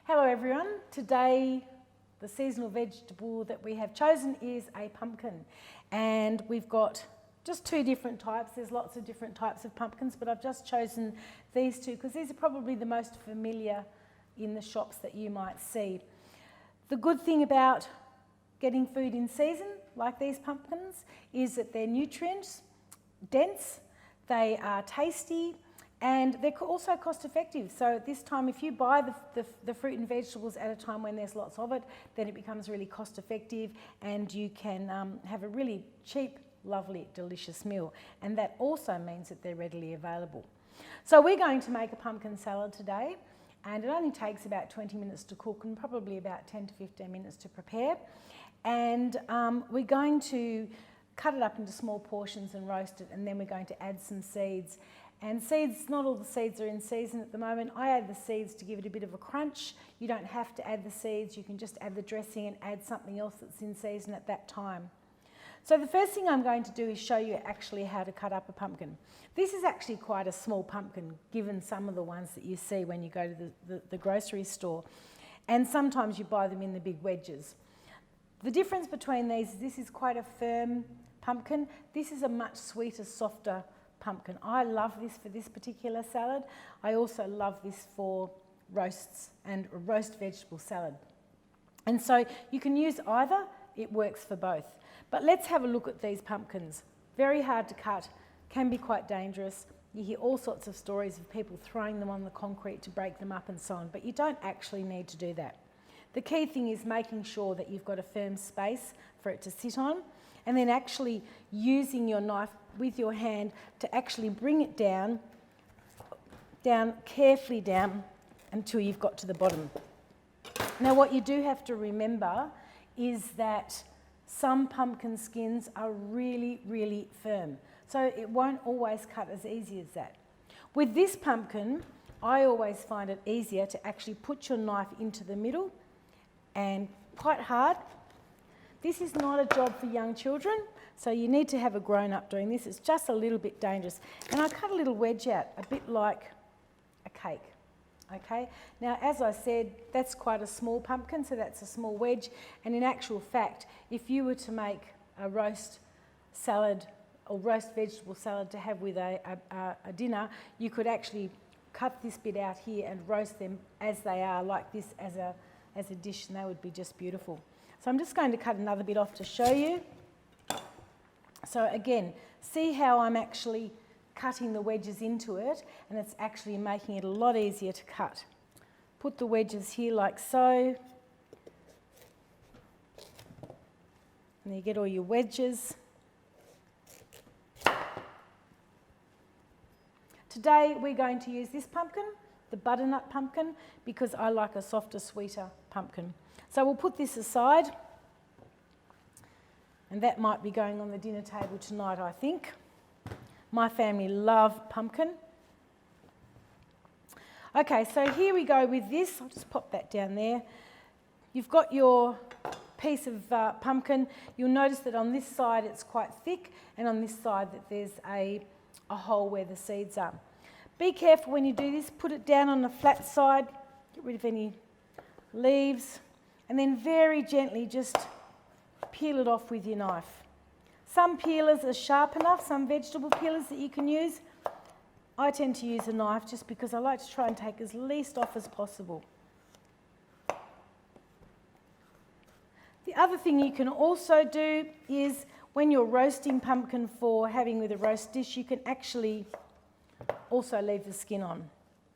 Hello everyone. Today the seasonal vegetable that we have chosen is a pumpkin, and we've got just two different types. There's lots of different types of pumpkins, but I've just chosen these two because these are probably the most familiar in the shops that you might see. The good thing about getting food in season like these pumpkins is that they're nutrients dense, they are tasty, and they're also cost effective. So at this time, if you buy the fruit and vegetables at a time when there's lots of it, then it becomes really cost effective, and you can have a really cheap, lovely, delicious meal. And that also means that they're readily available. So we're going to make a pumpkin salad today, and it only takes about 20 minutes to cook and probably about 10 to 15 minutes to prepare. And we're going to cut it up into small portions and roast it, and then we're going to add some seeds. And seeds, not all the seeds are in season at the moment. I add the seeds to give it a bit of a crunch. You don't have to add the seeds, you can just add the dressing and add something else that's in season at that time. So the first thing I'm going to do is show you actually how to cut up a pumpkin. This is actually quite a small pumpkin, given some of the ones that you see when you go to the grocery store. And sometimes you buy them in the big wedges. The difference between these is this is quite a firm pumpkin. This is a much sweeter, softer pumpkin. I love this for this particular salad. I also love this for roasts and roast vegetable salad. And so you can use either, it works for both. But let's have a look at these pumpkins. Very hard to cut, can be quite dangerous. You hear all sorts of stories of people throwing them on the concrete to break them up and so on, but you don't actually need to do that. The key thing is making sure that you've got a firm space for it to sit on, and then actually using your knife with your hand to actually bring it down, carefully down until you've got to the bottom. Now what you do have to remember is that some pumpkin skins are really, really firm, so it won't always cut as easy as that. With this pumpkin, I always find it easier to actually put your knife into the middle and quite hard. This is not a job for young children, so you need to have a grown-up doing this. It's just a little bit dangerous. And I cut a little wedge out, a bit like a cake. Okay? Now, as I said, that's quite a small pumpkin, so that's a small wedge. And in actual fact, if you were to make a roast salad or roast vegetable salad to have with a dinner, you could actually cut this bit out here and roast them as they are, like this, as a dish, and they would be just beautiful. So I'm just going to cut another bit off to show you. So again, see how I'm actually cutting the wedges into it, and it's actually making it a lot easier to cut. Put the wedges here like so. And you get all your wedges. Today we're going to use this pumpkin, the butternut pumpkin, because I like a softer, sweeter pumpkin. So we'll put this aside, and that might be going on the dinner table tonight, I think. My family love pumpkin. Okay, so here we go with this. I'll just pop that down there. You've got your piece of pumpkin. You'll notice that on this side it's quite thick, and on this side that there's a hole where the seeds are. Be careful when you do this. Put it down on the flat side. Get rid of any leaves. And then very gently just peel it off with your knife. Some peelers are sharp enough, some vegetable peelers that you can use. I tend to use a knife just because I like to try and take as least off as possible. The other thing you can also do is when you're roasting pumpkin for having with a roast dish, you can actually also leave the skin on.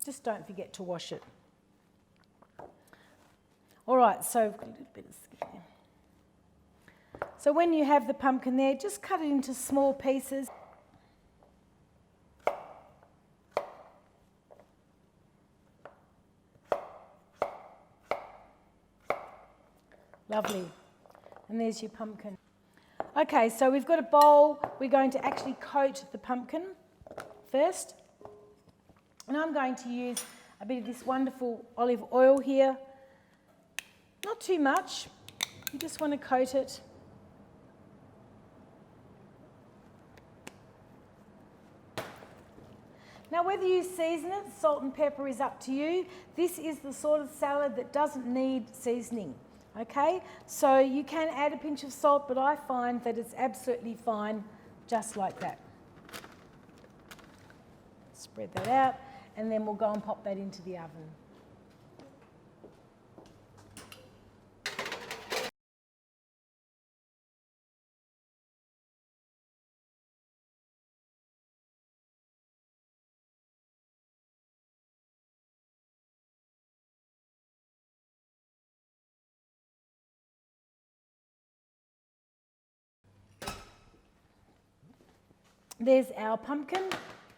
Just don't forget to wash it. All right, so we've got a little bit of skin there. So when you have the pumpkin there, just cut it into small pieces. Lovely. And there's your pumpkin. Okay, so we've got a bowl. We're going to actually coat the pumpkin first. And I'm going to use a bit of this wonderful olive oil here. Not too much. You just want to coat it. Now whether you season it, salt and pepper is up to you. This is the sort of salad that doesn't need seasoning, okay? So you can add a pinch of salt, but I find that it's absolutely fine just like that. Spread that out, and then we'll go and pop that into the oven. There's our pumpkin,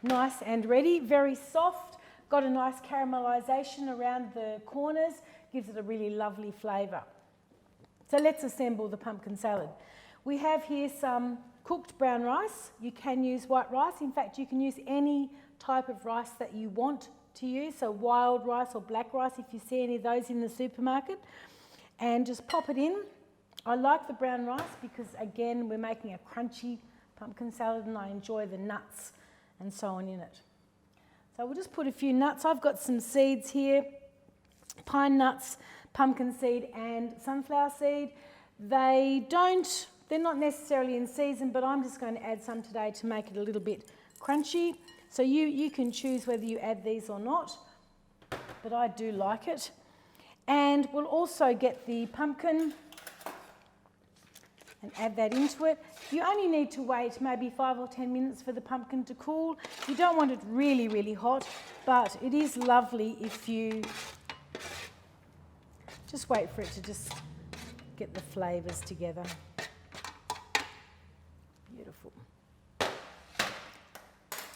nice and ready, very soft, got a nice caramelisation around the corners, gives it a really lovely flavour. So let's assemble the pumpkin salad. We have here some cooked brown rice. You can use white rice. In fact, you can use any type of rice that you want to use, so wild rice or black rice if you see any of those in the supermarket, and just pop it in. I like the brown rice because, again, we're making a crunchy pumpkin salad and I enjoy the nuts and so on in it. So we'll just put a few nuts. I've got some seeds here, pine nuts, pumpkin seed and sunflower seed. They're not necessarily in season, but I'm just going to add some today to make it a little bit crunchy. So you can choose whether you add these or not, but I do like it. And we'll also get the pumpkin and add that into it. You only need to wait maybe 5 or 10 minutes for the pumpkin to cool. You don't want it really, really hot, but it is lovely if you just wait for it to just get the flavours together. Beautiful.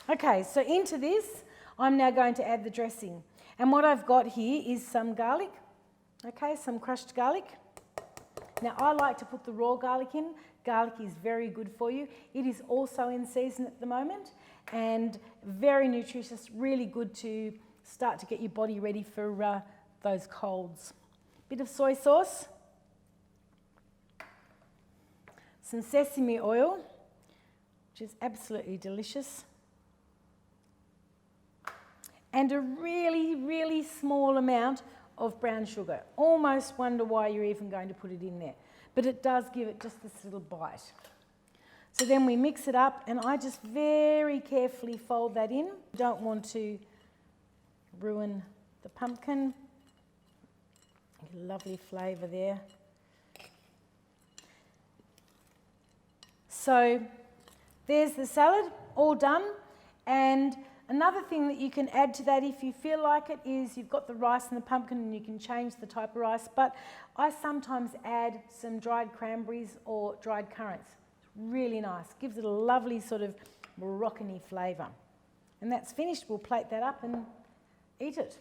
Okay, so into this, I'm now going to add the dressing. And what I've got here is some garlic, okay, some crushed garlic. Now, I like to put the raw garlic in. Garlic is very good for you. It is also in season at the moment and very nutritious, really good to start to get your body ready for those colds. Bit of soy sauce, some sesame oil, which is absolutely delicious, and a really, really small amount of brown sugar. Almost wonder why you're even going to put it in there, but it does give it just this little bite. So then we mix it up and I just very carefully fold that in. Don't want to ruin the pumpkin. Lovely flavour there. So there's the salad, all done. And another thing that you can add to that if you feel like it is you've got the rice and the pumpkin and you can change the type of rice, but I sometimes add some dried cranberries or dried currants. Really nice, gives it a lovely sort of Moroccan-y flavour. And that's finished, we'll plate that up and eat it.